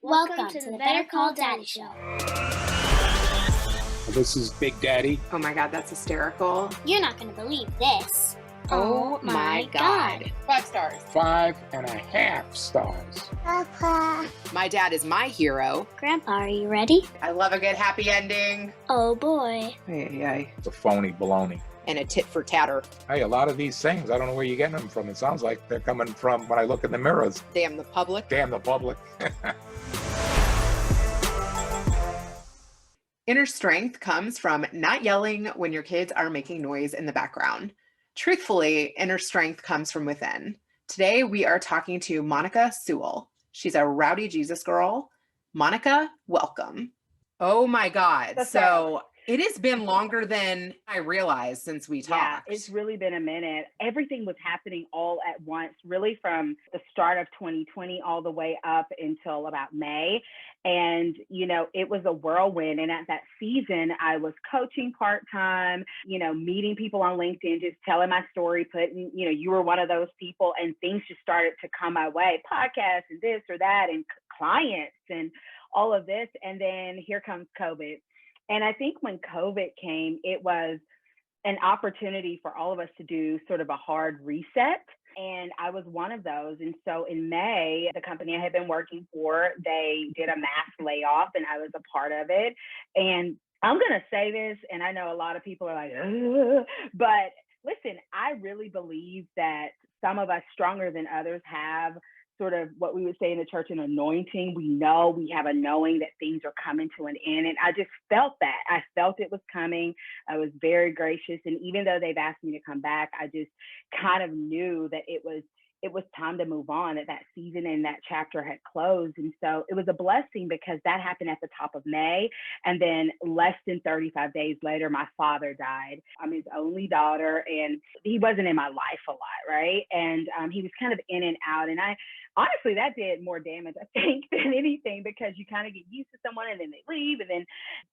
Welcome to the Better Call Daddy Show. This is Big Daddy. Oh my God, that's hysterical. You're not going to believe this. Oh my God. 5 stars. 5.5 stars. Papa. My dad is my hero. Grandpa, are you ready? I love a good happy ending. Oh boy. Hey. It's a phony baloney. And a tit for tatter. Hey, a lot of these things, I don't know where you're getting them from. It sounds like they're coming from when I look in the mirrors. Damn the public. Damn the public. Inner strength comes from not yelling when your kids are making noise in the background. Truthfully, inner strength comes from within. Today, we are talking to Monica Sewell. She's a rowdy Jesus girl. Monica, welcome. Oh my God. So it has been longer than I realized since we talked. Yeah, it's really been a minute. Everything was happening all at once, really from the start of 2020 all the way up until about May. And, it was a whirlwind. And at that season, I was coaching part-time, meeting people on LinkedIn, just telling my story, putting, you were one of those people, and things just started to come my way, podcasts and this or that, and clients and all of this. And then here comes COVID. And I think when COVID came, it was an opportunity for all of us to do sort of a hard reset. And I was one of those. And so in May, the company I had been working for, they did a mass layoff, and I was a part of it. And I'm going to say this, and I know a lot of people are like, ugh, but listen, I really believe that some of us stronger than others have sort of what we would say in the church, an anointing. We know, we have a knowing that things are coming to an end. And I just felt that. I felt it was coming. I was very gracious. And even though they've asked me to come back, I just kind of knew that it was time to move on, that season and that chapter had closed. And so it was a blessing because that happened at the top of May. And then less than 35 days later, my father died. I'm his only daughter, and he wasn't in my life a lot, right? And he was kind of in and out. And honestly, that did more damage, I think, than anything, because you kind of get used to someone and then they leave. And then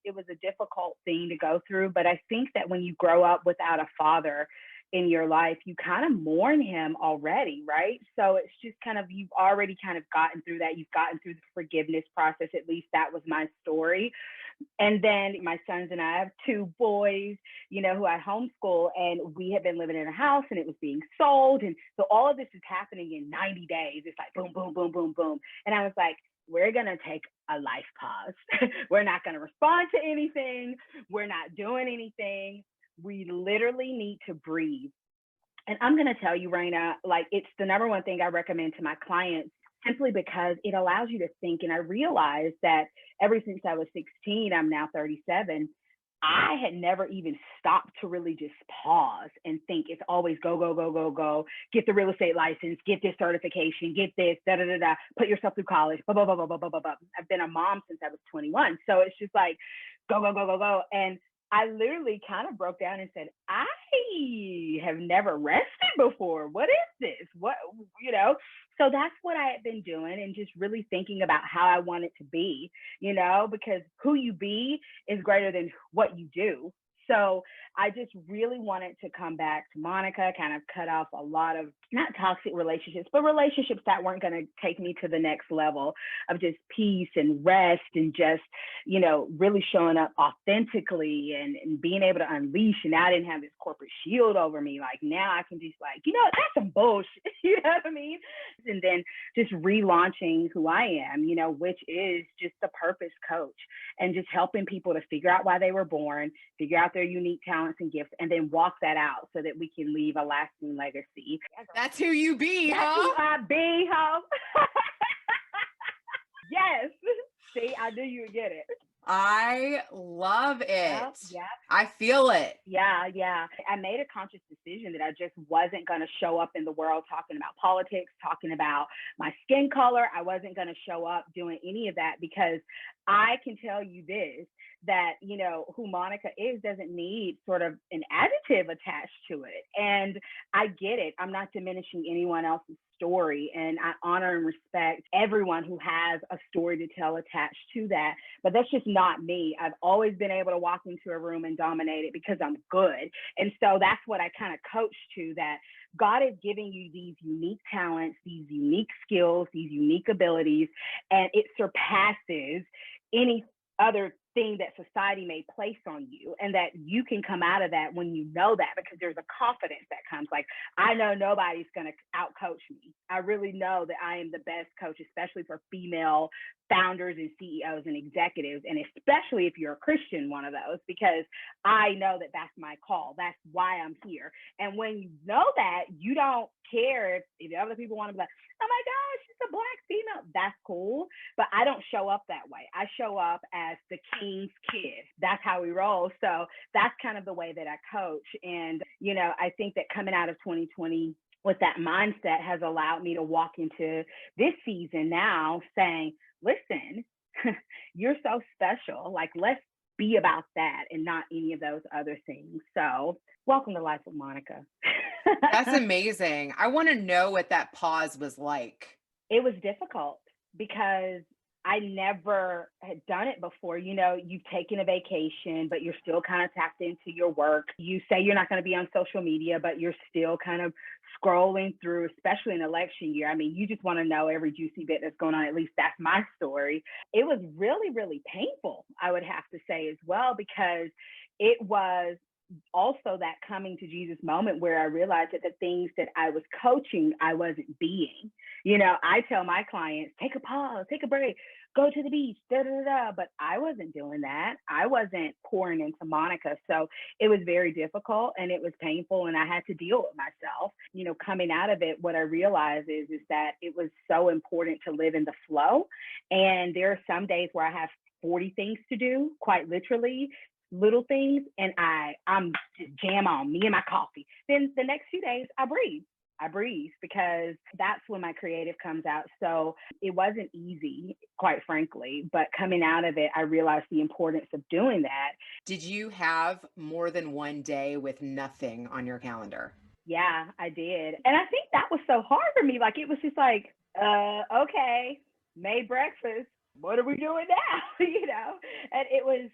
it was a difficult thing to go through. But I think that when you grow up without a father in your life, you kind of mourn him already, right? So it's just kind of, you've already kind of gotten through that. You've gotten through the forgiveness process. At least that was my story. And then my sons and I have 2 boys, who I homeschool, and we had been living in a house and it was being sold. And so all of this is happening in 90 days. It's like boom, boom, boom, boom, boom. And I was like, we're going to take a life pause. We're not going to respond to anything. We're not doing anything. We literally need to breathe. And I'm going to tell you, Raina, it's the number one thing I recommend to my clients, simply because it allows you to think. And I realized that ever since I was 16, I'm now 37, I had never even stopped to really just pause and think. It's always go, go, go, go, go, get the real estate license, get this certification, get this, da, da, da, da, put yourself through college, blah, blah, blah, blah, blah, blah, blah, blah. I've been a mom since I was 21. So it's just like, go, go, go, go, go. And I literally kind of broke down and said, I have never rested before. What is this? So that's what I had been doing, and just really thinking about how I want it to be, because who you be is greater than what you do. So I just really wanted to come back to Monica, kind of cut off a lot of not toxic relationships, but relationships that weren't going to take me to the next level of just peace and rest, and just, really showing up authentically and being able to unleash. And I didn't have this corporate shield over me. Like now I can just that's some bullshit, you know what I mean? And then just relaunching who I am, which is just a purpose coach, and just helping people to figure out why they were born, figure out their unique talents and gifts, and then walk that out so that we can leave a lasting legacy. That's who you be, That's huh? who I be, huh? Yes. See, I knew you would get it. I love it. Yeah. I feel it. Yeah. I made a conscious decision that I just wasn't going to show up in the world talking about politics, talking about my skin color. I wasn't going to show up doing any of that, because I can tell you this, that, who Monica is doesn't need sort of an adjective attached to it. And I get it. I'm not diminishing anyone else's story. And I honor and respect everyone who has a story to tell attached to that. But that's just not me. I've always been able to walk into a room and dominate it because I'm good. And so that's what I kind of coach to, that God is giving you these unique talents, these unique skills, these unique abilities, and it surpasses any other thing that society may place on you, and that you can come out of that when you know that, because there's a confidence that comes. Like, I know nobody's going to out coach me. I really know that I am the best coach, especially for female founders and CEOs and executives, and especially if you're a Christian, one of those, because I know that that's my call. That's why I'm here. And when you know that, you don't care if other people want to be like, oh my gosh, she's a Black female. That's cool. But I don't show up that way. I show up as the king's kid. That's how we roll. So that's kind of the way that I coach. And, you know, I think that coming out of 2020 with that mindset has allowed me to walk into this season now saying, listen, you're so special. Like, let's be about that and not any of those other things. So welcome to Life with Monica. That's amazing. I want to know what that pause was like. It was difficult because I never had done it before. You know, you've taken a vacation, but you're still kind of tapped into your work. You say you're not going to be on social media, but you're still kind of scrolling through, especially in election year. I mean, you just want to know every juicy bit that's going on. At least that's my story. It was really, really painful, I would have to say as well, because it was also that coming to Jesus moment where I realized that the things that I was coaching, I wasn't being. You know, I tell my clients, take a pause, take a break, go to the beach, da, da, da, da. But I wasn't doing that. I wasn't pouring into Monica. So it was very difficult and it was painful, and I had to deal with myself. You know, coming out of it, what I realized is that it was so important to live in the flow. And there are some days where I have 40 things to do, quite literally, little things, and I'm just jam on, me and my coffee. Then the next few days I breathe because that's when my creative comes out. So it wasn't easy, quite frankly, but coming out of it, I realized the importance of doing that. Did you have more than one day with nothing on your calendar? Yeah, I did. And I think that was so hard for me. Like, it was just like, okay, made breakfast. What are we doing now? You know, and it was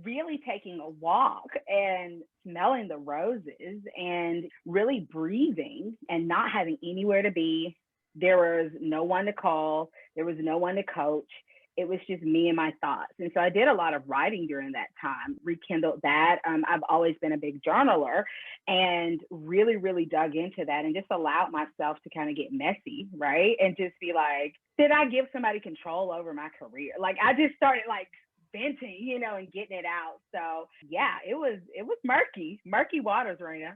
really taking a walk and smelling the roses and really breathing and not having anywhere to be. There was no one to call. There was no one to coach. It was just me and my thoughts. And so I did a lot of writing during that time, rekindled that. I've always been a big journaler and really, really dug into that and just allowed myself to kind of get messy, right? And just be like, did I give somebody control over my career? Like, I just started like venting, you know, and getting it out. So yeah, it was murky waters, Raina.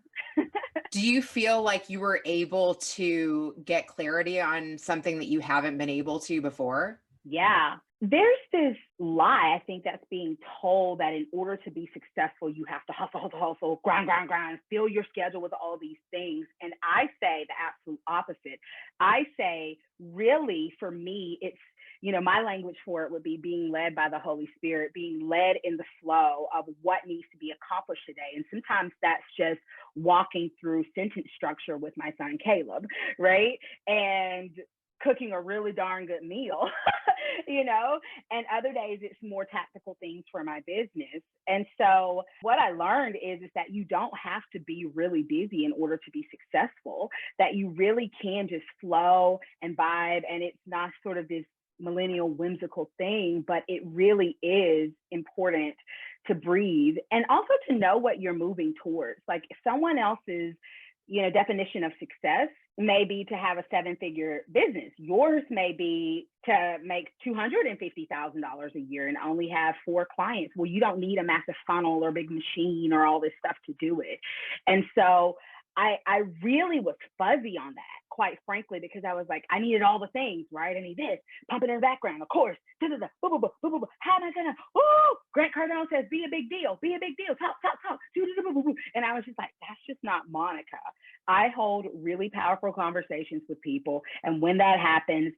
Do you feel like you were able to get clarity on something that you haven't been able to before? Yeah. There's this lie, I think, that's being told that in order to be successful, you have to hustle, grind, fill your schedule with all these things. And I say the absolute opposite. I say, really, for me, it's, you know, my language for it would be being led by the Holy Spirit, being led in the flow of what needs to be accomplished today. And sometimes that's just walking through sentence structure with my son, Caleb, right? And cooking a really darn good meal, you know, and other days it's more tactical things for my business. And so what I learned is that you don't have to be really busy in order to be successful, that you really can just flow and vibe. And it's not sort of this millennial whimsical thing, but it really is important to breathe and also to know what you're moving towards. Like, someone else's, you know, definition of success may be to have a 7-figure business. Yours may be to make $250,000 a year and only have 4 clients. Well, you don't need a massive funnel or big machine or all this stuff to do it. And so I really was fuzzy on that, quite frankly, because I was like, I needed all the things, right? I need this, pump it in the background, of course. How am I gonna, Grant Cardone says, be a big deal, talk. And I was just like, that's just not Monica. I hold really powerful conversations with people. And when that happens,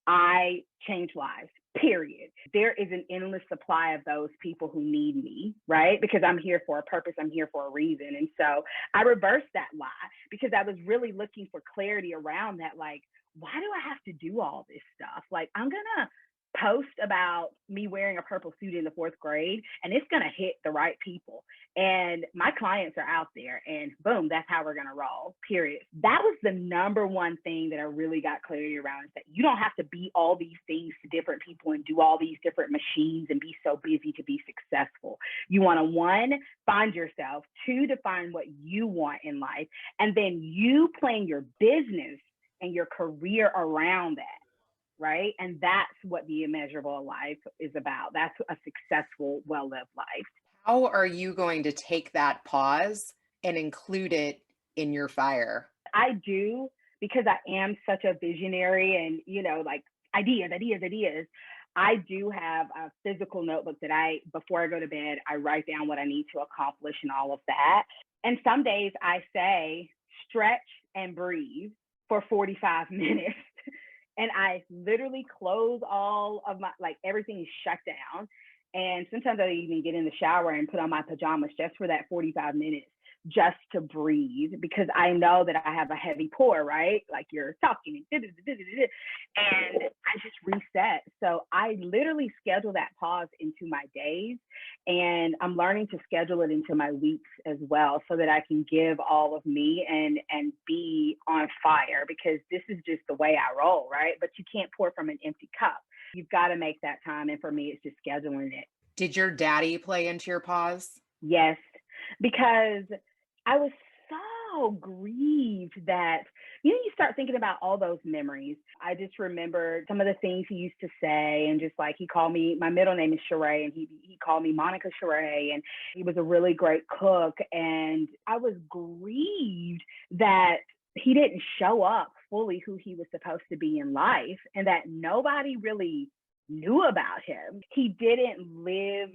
I change lives, period. There is an endless supply of those people who need me, right? Because I'm here for a purpose. I'm here for a reason. And so I reversed that lie because I was really looking for clarity around that. Like, why do I have to do all this stuff? Like, I'm going to post about me wearing a purple suit in the 4th grade, and it's going to hit the right people. And my clients are out there, and boom, that's how we're going to roll, period. That was the number one thing that I really got clarity around, is that you don't have to be all these things to different people and do all these different machines and be so busy to be successful. You want to, 1, find yourself, 2, define what you want in life, and then you plan your business and your career around that. Right. And that's what the immeasurable life is about. That's a successful, well-lived life. How are you going to take that pause and include it in your fire? I do, because I am such a visionary and, like ideas. I do have a physical notebook that before I go to bed, I write down what I need to accomplish and all of that. And some days I say, stretch and breathe for 45 minutes. And I literally close all of my, like, everything is shut down. And sometimes I even get in the shower and put on my pajamas just for that 45 minutes, just to breathe, because I know that I have a heavy pour, right? Like, you're talking and I just reset. So I literally schedule that pause into my days, and I'm learning to schedule it into my weeks as well, so that I can give all of me and be on fire, because this is just the way I roll, right? But you can't pour from an empty cup. You've got to make that time. And for me, it's just scheduling it. Did your daddy play into your pause? Yes, because I was so grieved that, you start thinking about all those memories. I just remember some of the things he used to say, and just like, he called me, my middle name is Sheree, and he called me Monica Sewell, and he was a really great cook. And I was grieved that he didn't show up fully who he was supposed to be in life, and that nobody really knew about him. He didn't live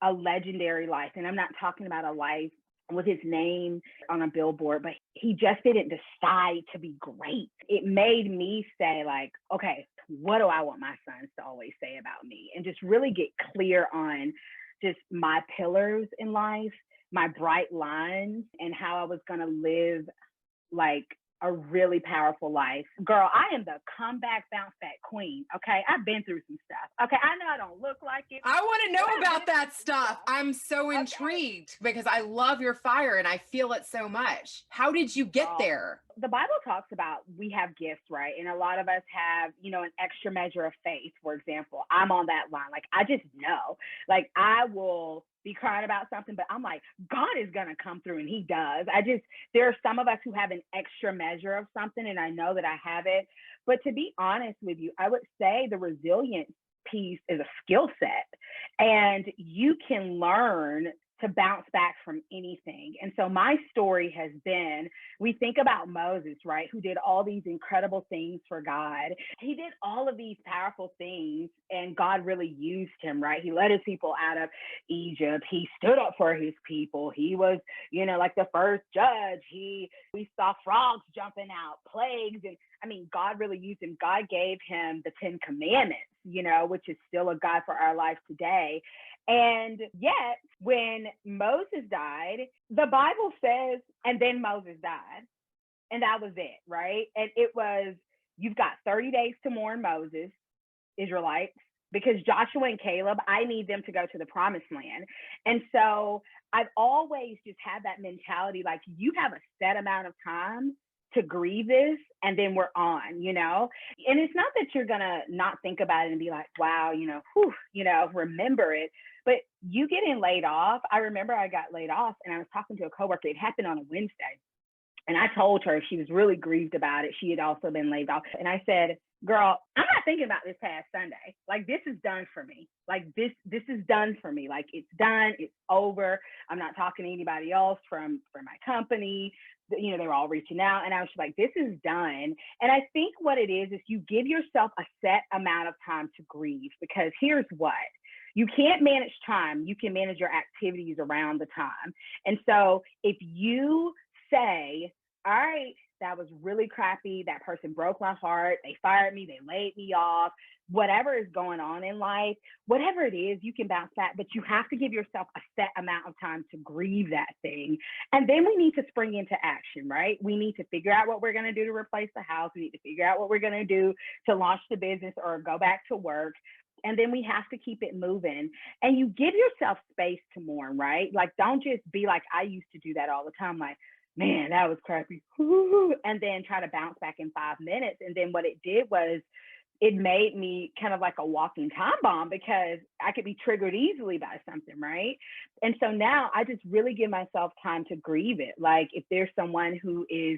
a legendary life. And I'm not talking about a life with his name on a billboard, but he just didn't decide to be great. It made me say, like, okay, what do I want my sons to always say about me? And just really get clear on just my pillars in life, my bright lines, and how I was going to live like a really powerful life. Girl, I am the comeback bounce back queen. Okay. I've been through some stuff. Okay. I know I don't look like it. I want to know about that stuff. I'm so intrigued because I love your fire and I feel it so much. How did you get there? The Bible talks about we have gifts, right? And a lot of us have, an extra measure of faith, for example. I'm on that line. Like, I just know, like, I will be crying about something, but I'm like, God is going to come through, and he does. There are some of us who have an extra measure of something, and I know that I have it. But to be honest with you, I would say the resilience piece is a skill set, and you can learn to bounce back from anything. And so my story has been, we think about Moses, right, who did all these incredible things for God. He did all of these powerful things, and God really used him, right? He led his people out of Egypt. He stood up for his people. He was, like the first judge. We saw frogs jumping out, plagues. And I mean, God really used him. God gave him the 10 Commandments, which is still a guide for our life today. And yet, when Moses died, the Bible says, and then Moses died, and that was it, right? And it was, you've got 30 days to mourn Moses, Israelites, because Joshua and Caleb, I need them to go to the promised land. And so I've always just had that mentality, like, you have a set amount of time to grieve this, and then we're on, and it's not that you're gonna not think about it and be like, wow, remember it, but you getting laid off. I remember I got laid off, and I was talking to a coworker. It happened on a Wednesday, and I told her, she was really grieved about it. She had also been laid off, and I said, girl, I'm not thinking about this past Sunday. Like, this is done for me. Like, this is done for me. Like, it's done. It's over. I'm not talking to anybody else from my company. They're all reaching out. And I was just like, this is done. And I think what it is you give yourself a set amount of time to grieve, because here's what. You can't manage time. You can manage your activities around the time. And so if you say, all right, that was really crappy. That person broke my heart. They fired me. They laid me off. Whatever is going on in life, whatever it is, you can bounce back, but you have to give yourself a set amount of time to grieve that thing. And then we need to spring into action, right? We need to figure out what we're going to do to replace the house. We need to figure out what we're going to do to launch the business or go back to work. And then we have to keep it moving. And you give yourself space to mourn, right? Like, don't just be like, I used to do that all the time. Like, man, that was crappy. And then try to bounce back in 5 minutes. And then what it did was, it made me kind of like a walking time bomb because I could be triggered easily by something, right? And so now I just really give myself time to grieve it. Like, if there's someone who is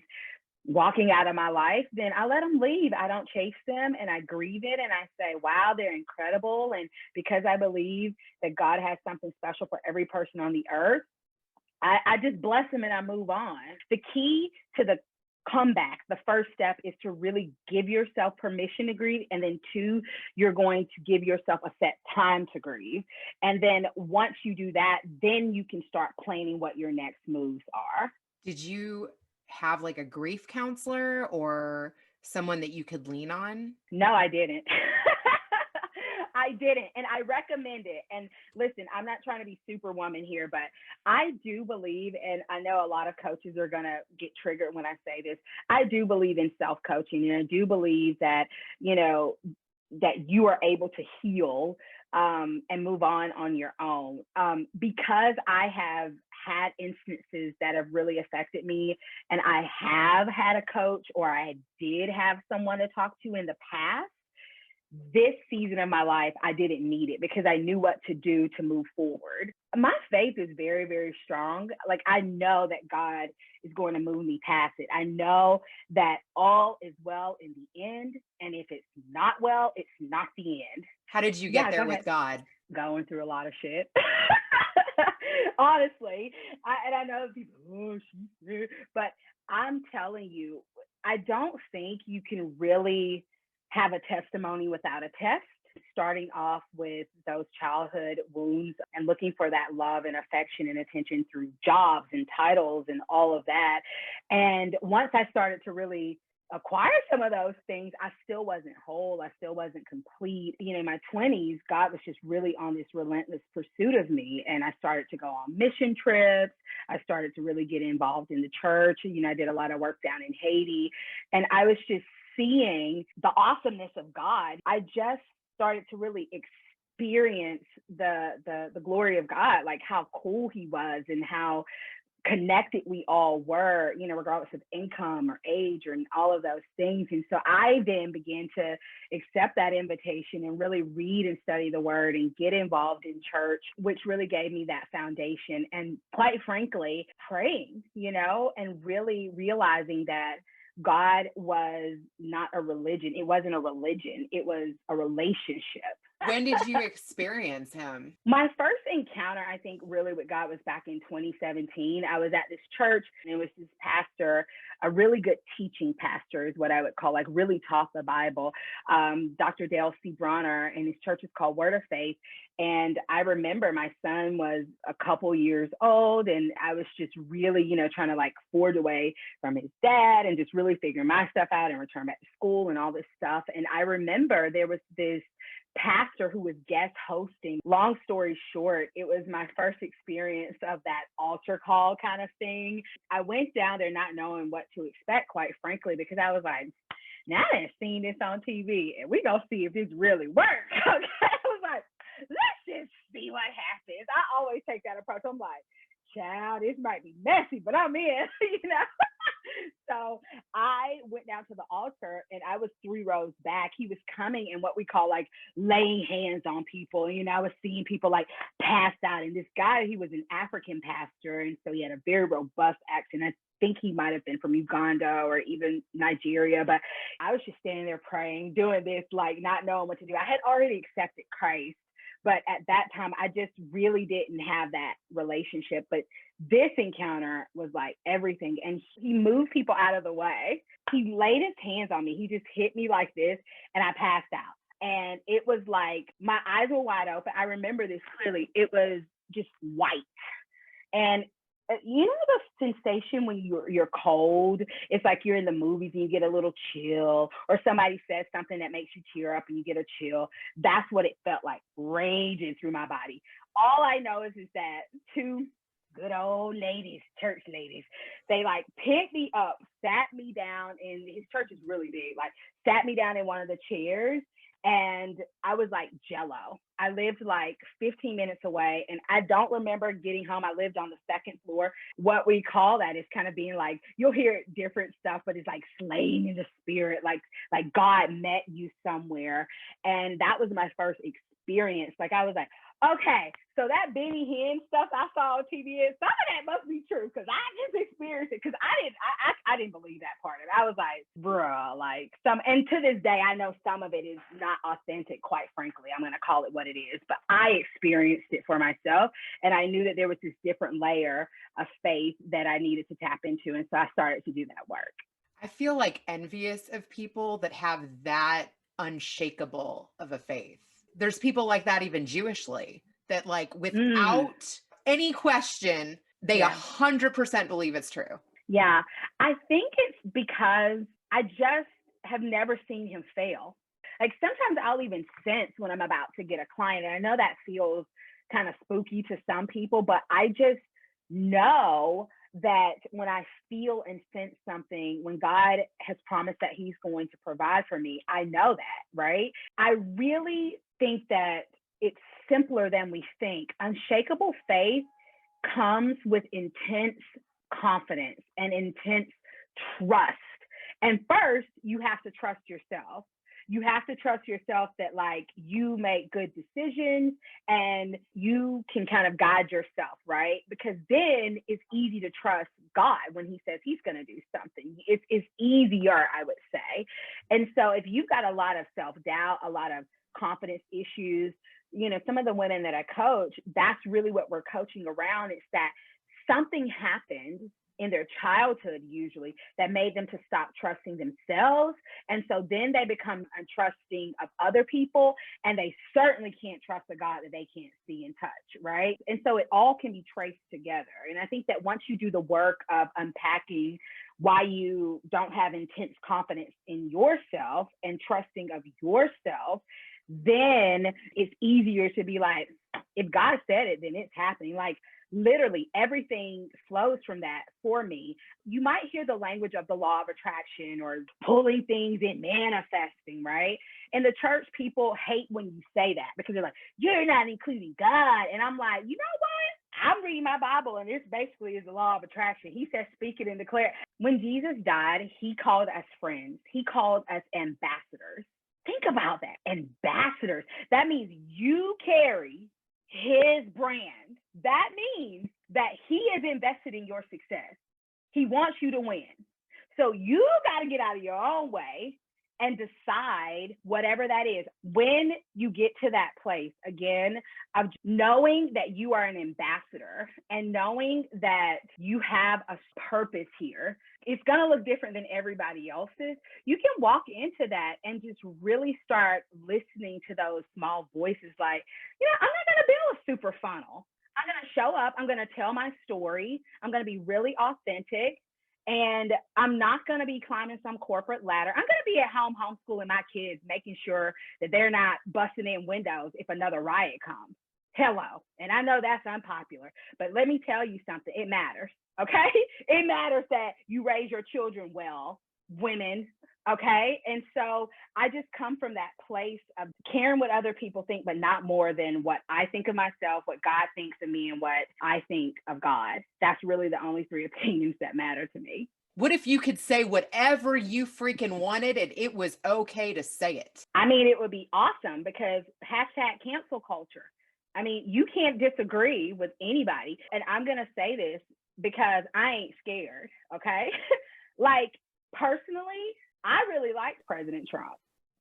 walking out of my life, then I let them leave. I don't chase them, and I grieve it, and I say, wow, they're incredible. And because I believe that God has something special for every person on the earth, I just bless them and I move on. The key to the comeback, the first step is to really give yourself permission to grieve. And then 2, you're going to give yourself a set time to grieve. And then once you do that, then you can start planning what your next moves are. Did you have like a grief counselor or someone that you could lean on? No, I didn't. I didn't. And I recommend it. And listen, I'm not trying to be superwoman here, but I do believe, and I know a lot of coaches are going to get triggered when I say this, I do believe in self-coaching. And I do believe that, that you are able to heal and move on your own. Because I have had instances that have really affected me, and I have had a coach, or I did have someone to talk to in the past, this season of my life, I didn't need it because I knew what to do to move forward. My faith is very, very strong. Like, I know that God is going to move me past it. I know that all is well in the end. And if it's not well, it's not the end. How did you get there with God? Going through a lot of shit. Honestly. I know people, but I'm telling you, I don't think you can really have a testimony without a test, starting off with those childhood wounds and looking for that love and affection and attention through jobs and titles and all of that. And once I started to really acquire some of those things, I still wasn't whole. I still wasn't complete. In my 20s, God was just really on this relentless pursuit of me. And I started to go on mission trips. I started to really get involved in the church. I did a lot of work down in Haiti. And I was just seeing the awesomeness of God. I just started to really experience the glory of God, like how cool he was and how connected we all were, regardless of income or age or all of those things. And so I then began to accept that invitation and really read and study the word and get involved in church, which really gave me that foundation. And quite frankly, praying, and really realizing that God was not a religion. It wasn't a religion. It was a relationship. When did you experience him? My first encounter, I think, really with God was back in 2017. I was at this church, and it was this pastor, a really good teaching pastor is what I would call, like really taught the Bible, Dr. Dale C. Bronner, and his church is called Word of Faith. And I remember my son was a couple years old, and I was just really, trying to like forge away from his dad and just really figure my stuff out and return back to school and all this stuff. And I remember there was this pastor who was guest hosting. Long story short, it was my first experience of that altar call kind of thing. I went down there not knowing what to expect, quite frankly, because I was like, now I done seen this on TV and we gonna see if this really works. Okay? I was like, let's just see what happens. I always take that approach. I'm like, child, this might be messy, but I'm in, So I went down to the altar and I was 3 rows back. He was coming in what we call like laying hands on people. I was seeing people like passed out. And this guy, he was an African pastor. And so he had a very robust accent. I think he might have been from Uganda or even Nigeria, but I was just standing there praying, doing this, like not knowing what to do. I had already accepted Christ. But at that time, I just really didn't have that relationship. But this encounter was like everything. And he moved people out of the way. He laid his hands on me. He just hit me like this, and I passed out. And it was like, my eyes were wide open. I remember this clearly. It was just white. And you know the sensation when you're cold? It's like you're in the movies and you get a little chill, or somebody says something that makes you tear up and you get a chill. That's what it felt like, raging through my body. All I know is that two good old ladies, church ladies, they like picked me up, sat me down, and his church is really big, like sat me down in one of the chairs, and I was like jello. I lived like 15 minutes away, and I don't remember getting home. I lived on the second floor. What we call that is kind of being like, you'll hear different stuff, but it's like slaying in the spirit, like God met you somewhere. And that was my first experience. Like I was like, okay, so that Benny Hinn stuff I saw on TV, some of that must be true, because I just experienced it, because I didn't believe that part of it. I was like, bruh, like and to this day, I know some of it is not authentic, quite frankly. I'm going to call it what it is, but I experienced it for myself, and I knew that there was this different layer of faith that I needed to tap into, and so I started to do that work. I feel like envious of people that have that unshakable of a faith. There's people like that even Jewishly, that like without any question, they 100% believe it's true. Yeah, I think it's because I just have never seen him fail. Like sometimes I'll even sense when I'm about to get a client, and I know that feels kind of spooky to some people, but I just know that when I feel and sense something, when God has promised that he's going to provide for me, I know that, right? I really think that it's simpler than we think. Unshakable faith comes with intense confidence and intense trust. And first, you have to trust yourself. You have to trust yourself that like you make good decisions and you can kind of guide yourself, right? Because then it's easy to trust God when he says he's going to do something. It's easier, I would say. And so if you've got a lot of self-doubt, a lot of confidence issues, you know, some of the women that I coach, that's really what we're coaching around. It's that something happened in their childhood usually that made them to stop trusting themselves. And so then they become untrusting of other people, and they certainly can't trust a God that they can't see and touch, right? And so it all can be traced together. And I think that once you do the work of unpacking why you don't have intense confidence in yourself and trusting of yourself, then it's easier to be like, if God said it, then it's happening. Like literally everything flows from that for me. You might hear the language of the law of attraction or pulling things in, manifesting, right? In the church, people hate when you say that because they're like, you're not including God. And I'm like, you know what? I'm reading my Bible, and this basically is the law of attraction. He says, speak it and declare it. When Jesus died, he called us friends. He called us ambassadors. Think about that, ambassadors. That means you carry his brand. That means that he is invested in your success. He wants you to win. So you got to get out of your own way and decide whatever that is. When you get to that place, again, of knowing that you are an ambassador and knowing that you have a purpose here, it's going to look different than everybody else's. You can walk into that and just really start listening to those small voices like, you know, I'm not going to build a super funnel. I'm going to show up. I'm going to tell my story. I'm going to be really authentic. And I'm not going to be climbing some corporate ladder. I'm going to be at home homeschooling my kids, making sure that they're not busting in windows if another riot comes. Hello. And I know that's unpopular, but let me tell you something. It matters. Okay. It matters that you raise your children well, women. Okay. And so I just come from that place of caring what other people think, but not more than what I think of myself, what God thinks of me, and what I think of God. That's really the only three opinions that matter to me. What if you could say whatever you freaking wanted and it was okay to say it? I mean, it would be awesome because hashtag cancel culture. I mean, you can't disagree with anybody. And I'm going to say this because I ain't scared. Okay. Like personally, I really like President Trump.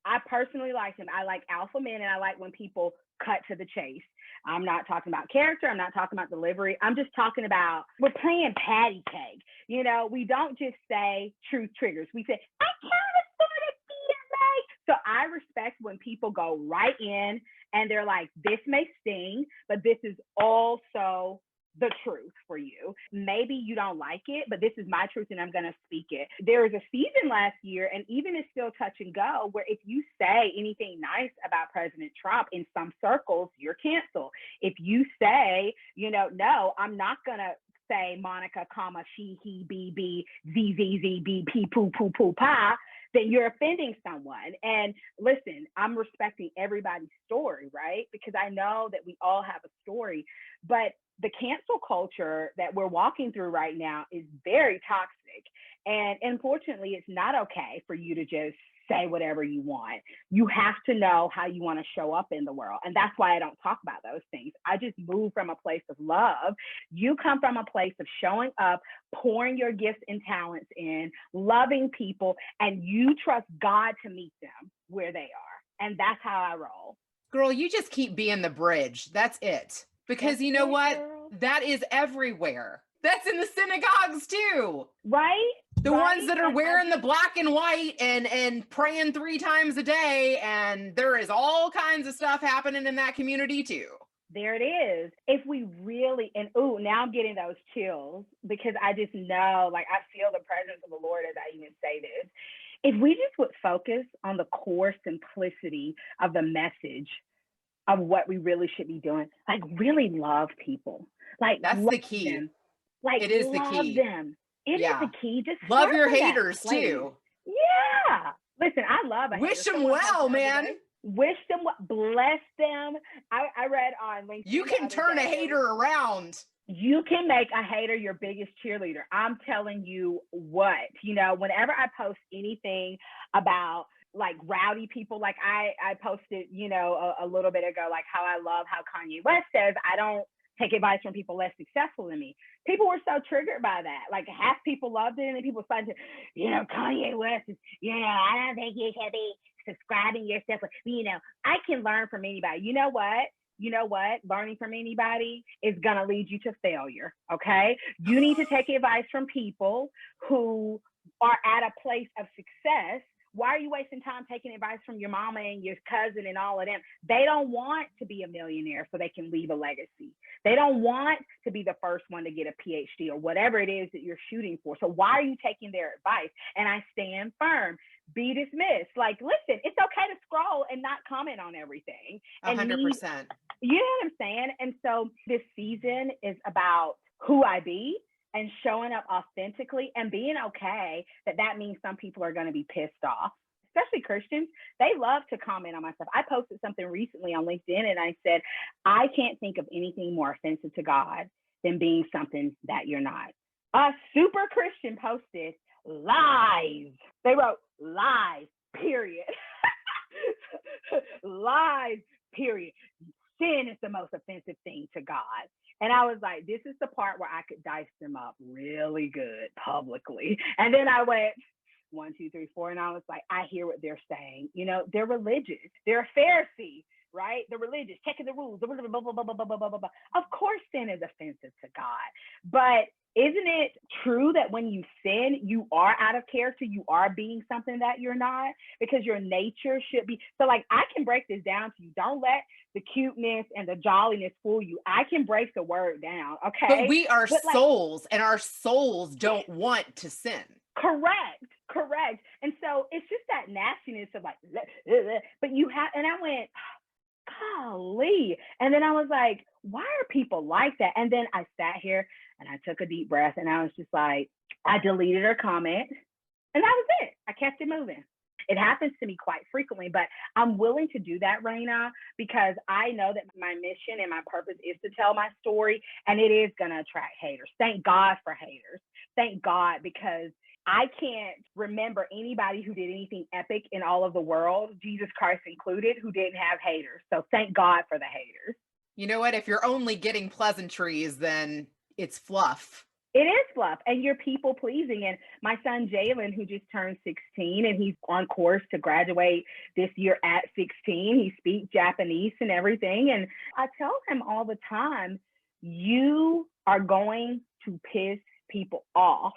I personally like him. I like alpha men, and I like when people cut to the chase. I'm not talking about character. I'm not talking about delivery. I'm just talking about we're playing patty cake. You know, we don't just say truth triggers. We say, I can't afford a BLA. So I respect when people go right in and they're like, this may sting, but this is also the truth for you. Maybe you don't like it, but this is my truth and I'm going to speak it. There was a season last year, and even it's still touch and go, where if you say anything nice about President Trump in some circles, you're canceled. If you say, no, I'm not going to say Monica, comma, she, he, be, z, z, z, b, p, poo, poo, poo, pa, then you're offending someone. And listen, I'm respecting everybody's story, right? Because I know that we all have a story, but the cancel culture that we're walking through right now is very toxic. And unfortunately, it's not okay for you to just say whatever you want. You have to know how you want to show up in the world. And that's why I don't talk about those things. I just move from a place of love. You come from a place of showing up, pouring your gifts and talents in, loving people, and you trust God to meet them where they are. And that's how I roll. Girl, you just keep being the bridge. That's it. Because you know what? That is everywhere. That's in the synagogues too. Right? The ones that are wearing the black and white and praying 3 times a day. And there is all kinds of stuff happening in that community too. There it is. If we really, and now I'm getting those chills because I just know, like, I feel the presence of the Lord as I even say this. If we just would focus on the core simplicity of the message of what we really should be doing, like really love people. Like that's the key. Them. Like it is love the key. them. It is the key. Just love your haters too. Yeah. Listen, I love a wish hater. them well, man. Wish them well. Bless them. I read on LinkedIn. You can turn a hater around. You can make a hater your biggest cheerleader. I'm telling you what, whenever I post anything about like rowdy people, like I posted, a little bit ago, like how I love how Kanye West says, I don't take advice from people less successful than me. People were so triggered by that. Like half people loved it, and then people started to, Kanye West is, I don't think you should be subscribing yourself. I can learn from anybody. You know what? Learning from anybody is going to lead you to failure. Okay. You need to take advice from people who are at a place of success. Why are you wasting time taking advice from your mama and your cousin and all of them? They don't want to be a millionaire so they can leave a legacy. They don't want to be the first one to get a PhD or whatever it is that you're shooting for. So why are you taking their advice? And I stand firm. Be dismissed. Like, listen, it's okay to scroll and not comment on everything. 100%. You know what I'm saying? And so this season is about who I be and showing up authentically and being okay that means some people are going to be pissed off, especially Christians. They love to comment on my stuff. I posted something recently on LinkedIn and I said, I can't think of anything more offensive to God than being something that you're not. A super Christian posted lies. They wrote lies, period. Lies, period. Sin is the most offensive thing to God. And I was like, this is the part where I could dice them up really good publicly. And then I went 1, 2, 3, 4. And I was like, I hear what they're saying. They're religious. They're a Pharisee, right? They're religious, checking the rules. Blah, blah, blah, blah, blah, blah, blah, blah. Of course, sin is offensive to God. But isn't it true that when you sin, you are out of character? You are being something that you're not, because your nature should be. So like, I can break this down to you. Don't let the cuteness and the jolliness fool you. I can break the word down. Okay. But we are souls, and our souls don't want to sin. Correct. And so it's just that nastiness of like, but you have, and I went, golly. And then I was like, why are people like that? And then I sat here and I took a deep breath and I was just like, I deleted her comment and that was it. I kept it moving. It happens to me quite frequently, but I'm willing to do that, Raina, because I know that my mission and my purpose is to tell my story, and it is going to attract haters. Thank God for haters. Thank God, because I can't remember anybody who did anything epic in all of the world, Jesus Christ included, who didn't have haters. So thank God for the haters. You know what? If you're only getting pleasantries, then it's fluff. It is fluff, and you're people pleasing. And my son Jalen, who just turned 16, and he's on course to graduate this year at 16. He speaks Japanese and everything. And I tell him all the time, you are going to piss people off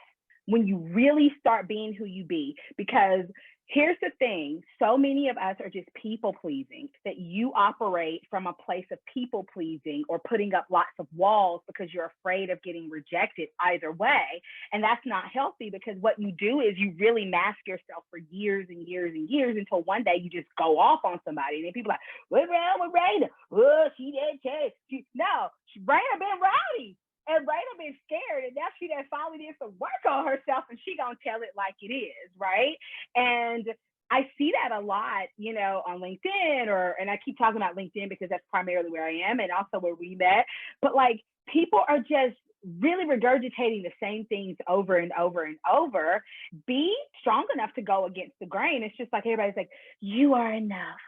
when you really start being who you be, because Here's the thing. So many of us are just people pleasing, that you operate from a place of people pleasing or putting up lots of walls because you're afraid of getting rejected either way. And that's not healthy, because what you do is you really mask yourself for years and years and years until one day you just go off on somebody. And then people are like, what's wrong with Raina? Oh, she didn't change. No, Raina been rowdy. And Raina been scared, and now she done finally did some work on herself, and she gonna tell it like it is, right? And I see that a lot, you know, on LinkedIn, and I keep talking about LinkedIn because that's primarily where I am and also where we met. But like, people are just really regurgitating the same things over and over and over. Be strong enough to go against the grain. It's just like everybody's like, you are enough.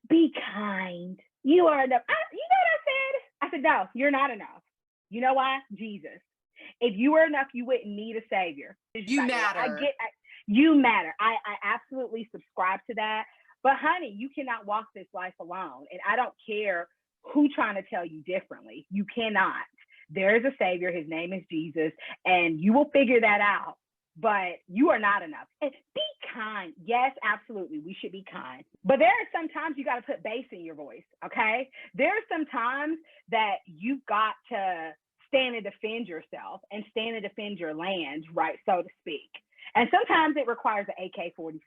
Be kind. You are enough. You know what I said? I said, no, you're not enough. You know why? Jesus. If you were enough, you wouldn't need a savior. You matter. You matter. I absolutely subscribe to that. But honey, you cannot walk this life alone. And I don't care who's trying to tell you differently. You cannot. There is a savior. His name is Jesus. And you will figure that out. But you are not enough. And be kind. Yes, absolutely. We should be kind. But there are some times you got to put bass in your voice, okay? There are some times that you've got to stand and defend yourself and stand and defend your land, right, so to speak. And sometimes it requires an AK-47.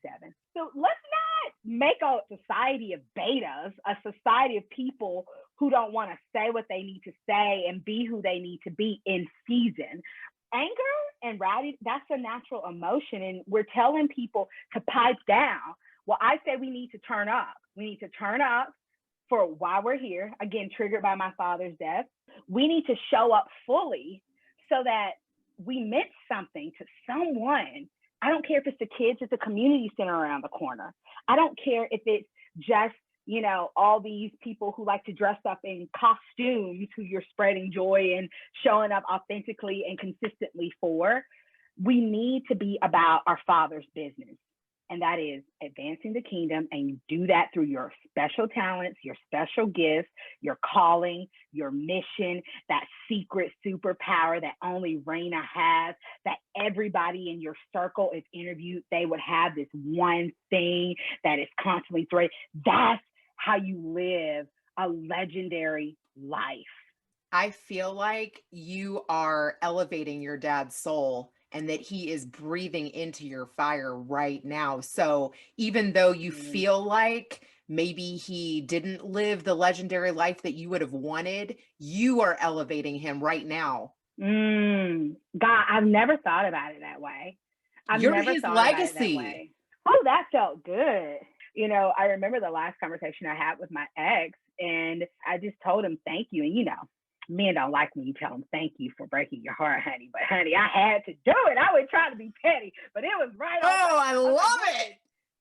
So let's not make a society of betas, a society of people who don't want to say what they need to say and be who they need to be in season. Anger and rowdy, that's a natural emotion. And we're telling people to pipe down. Well, I say we need to turn up. We need to turn up for why we're here. Again, triggered by my father's death. We need to show up fully so that we meant something to someone. I don't care if it's the kids at the community center around the corner. I don't care if it's just, you know, all these people who like to dress up in costumes who you're spreading joy and showing up authentically and consistently for. We need to be about our Father's business. And that is advancing the kingdom. And you do that through your special talents, your special gifts, your calling, your mission, that secret superpower that only Raina has, that everybody in your circle, if interviewed, they would have this one thing that is constantly threatened. That's how you live a legendary life. I feel like you are elevating your dad's soul and that he is breathing into your fire right now. So even though you feel like maybe he didn't live the legendary life that you would have wanted, you are elevating him right now. God, I've never thought about it that way. You're his legacy. Oh, that felt good. You know, I remember the last conversation I had with my ex, and I just told him thank you. And, you know, men don't like when you tell them thank you for breaking your heart, honey. But, honey, I had to do it. I was trying to be petty, but it was right on. Oh, I love it.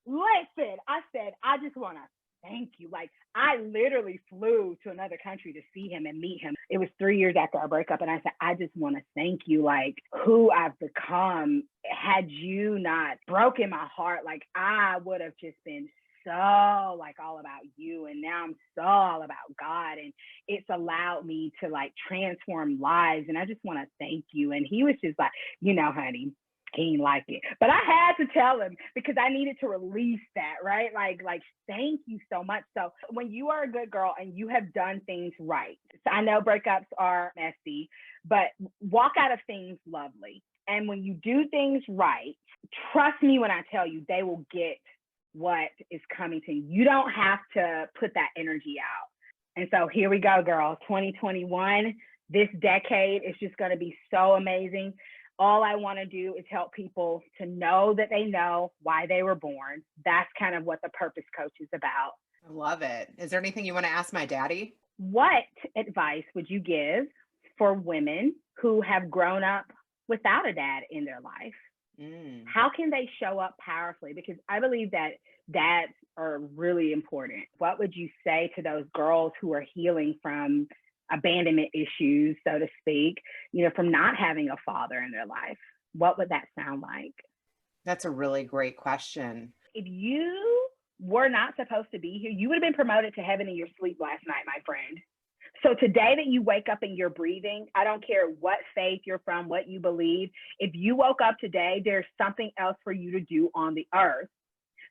Listen, I said, I just want to thank you. Like, I literally flew to another country to see him and meet him. It was 3 years after our breakup. And I said, I just want to thank you, like, who I've become. Had you not broken my heart, like, I would have just been so like all about you, and now I'm so all about God, and it's allowed me to like transform lives, and I just want to thank you. And he was just like, you know, honey, he didn't like it, but I had to tell him because I needed to release that, right? Like thank you so much. So when you are a good girl and you have done things right, so I know breakups are messy, but walk out of things lovely. And when you do things right, trust me when I tell you, they will get what is coming to you. You don't have to put that energy out. And so here we go, girls. 2021, this decade is just going to be so amazing. All I want to do is help people to know that they know why they were born. That's kind of what the Purpose Coach is about. I love it. Is there anything you want to ask my daddy? What advice would you give for women who have grown up without a dad in their life? How can they show up powerfully? Because I believe that dads are really important. What would you say to those girls who are healing from abandonment issues, so to speak, you know, from not having a father in their life? What would that sound like? That's a really great question. If you were not supposed to be here, you would have been promoted to heaven in your sleep last night, my friend. So today that you wake up and you're breathing, I don't care what faith you're from, what you believe. If you woke up today, there's something else for you to do on the earth.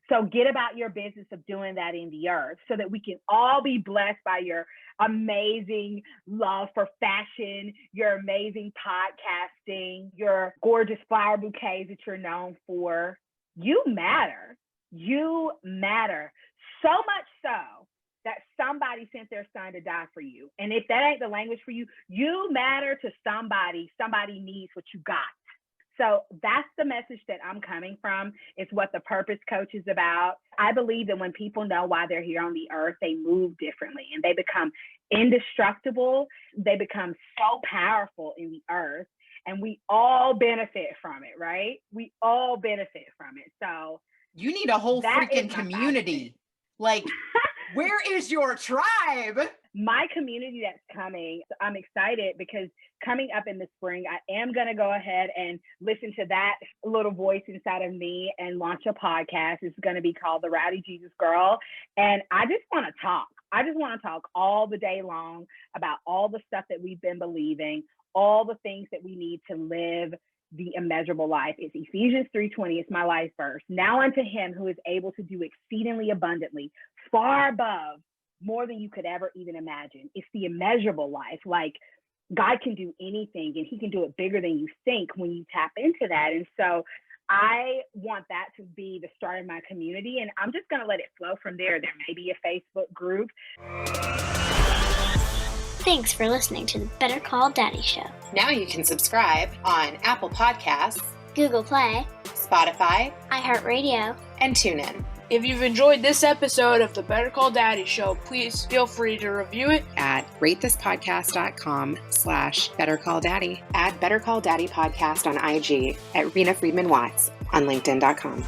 So get about your business of doing that in the earth so that we can all be blessed by your amazing love for fashion, your amazing podcasting, your gorgeous flower bouquets that you're known for. You matter. You matter. So much so that somebody sent their son to die for you. And if that ain't the language for you, you matter to somebody. Somebody needs what you got. So that's the message that I'm coming from. It's what the Purpose Coach is about. I believe that when people know why they're here on the earth, they move differently and they become indestructible. They become so powerful in the earth, and we all benefit from it, right? We all benefit from it. So you need a whole that freaking is my community. Like, where is your tribe? My community that's coming, I'm excited because coming up in the spring, I am going to go ahead and listen to that little voice inside of me and launch a podcast. It's going to be called The Rowdy Jesus Girl. And I just want to talk. I just want to talk all the day long about all the stuff that we've been believing, all the things that we need to live the immeasurable life. It's Ephesians 3:20. It's my life verse. Now unto him who is able to do exceedingly abundantly, far above, more than you could ever even imagine. It's the immeasurable life. Like, God can do anything, and he can do it bigger than you think when you tap into that. And so I want that to be the start of my community, and I'm just going to let it flow from there. There may be a Facebook group. Thanks for listening to the Better Call Daddy Show. Now you can subscribe on Apple Podcasts, Google Play, Spotify, iHeartRadio, and TuneIn. If you've enjoyed this episode of the Better Call Daddy Show, please feel free to review it at ratethispodcast.com/BetterCallDaddy. Add Better Call Daddy Podcast on IG at Rena Friedman Watts on LinkedIn.com.